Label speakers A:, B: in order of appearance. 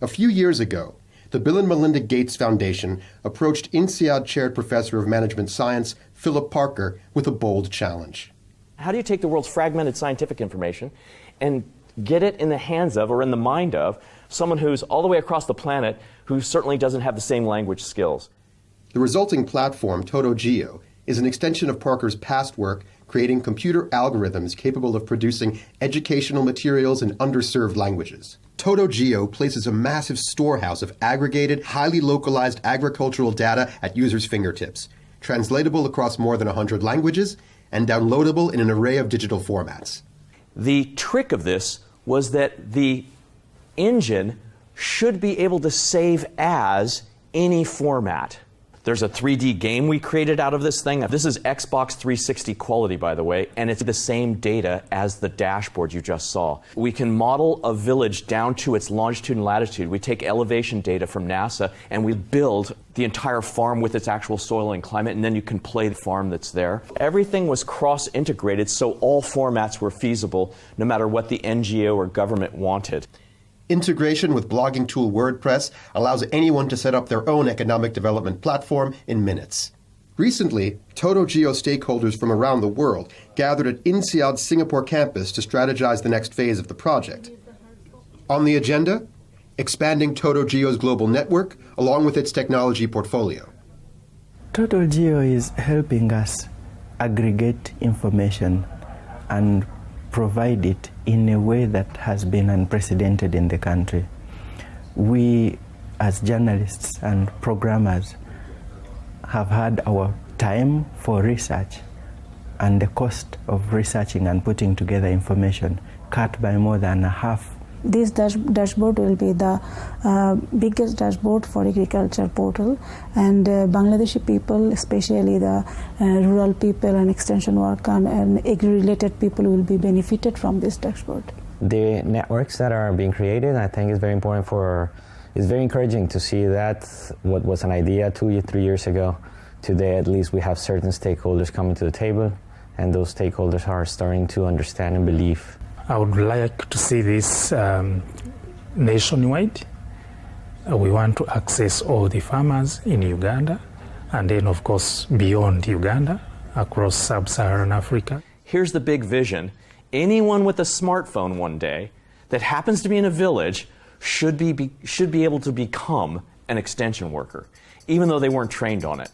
A: A few years ago, the Bill and Melinda Gates Foundation approached INSEAD Chaired Professor of Management Science, Philip Parker, with a bold challenge.
B: How do you take the world's fragmented scientific information and get it in the hands of, or in the mind of, someone who's all the way across the planet who certainly doesn't have the same language skills?
A: The resulting platform, TotoGEO, is an extension of Parker's past work creating computer algorithms capable of producing educational materials in underserved languages. TotoGEO places a massive storehouse of aggregated, highly localized agricultural data at users' fingertips, translatable across more than 100 languages, and downloadable in an array of digital formats.
B: The trick of this was that the engine should be able to save as any format. There's a 3D game we created out of this thing. This is Xbox 360 quality, by the way, and it's the same data as the dashboard you just saw. We can model a village down to its longitude and latitude. We take elevation data from NASA, and we build the entire farm with its actual soil and climate, and then you can play the farm that's there. Everything was cross-integrated, so all formats were feasible, no matter what the NGO or government wanted.
A: Integration with blogging tool WordPress allows anyone to set up their own economic development platform in minutes. Recently, TotoGEO stakeholders from around the world gathered at INSEAD's Singapore campus to strategize the next phase of the project. On the agenda, expanding TotoGEO's global network along with its technology portfolio.
C: TotoGEO is helping us aggregate information and provide it in a way that has been unprecedented in the country. We, as journalists and programmers, have had our time for research and the cost of researching and putting together information cut by more than half.
D: This dashboard will be the biggest dashboard for agriculture portal, and Bangladeshi people, especially the rural people and extension worker and agri-related people, will be benefited from this dashboard.
E: The networks that are being created, I think, is very important it's very encouraging to see that what was an idea 2 or 3 years ago, today at least we have certain stakeholders coming to the table, and those stakeholders are starting to understand and believe.
F: I would like to see this nationwide. We want to access all the farmers in Uganda, and then of course beyond Uganda, across sub-Saharan Africa.
B: Here's the big vision. Anyone with a smartphone one day that happens to be in a village should be able to become an extension worker, even though they weren't trained on it.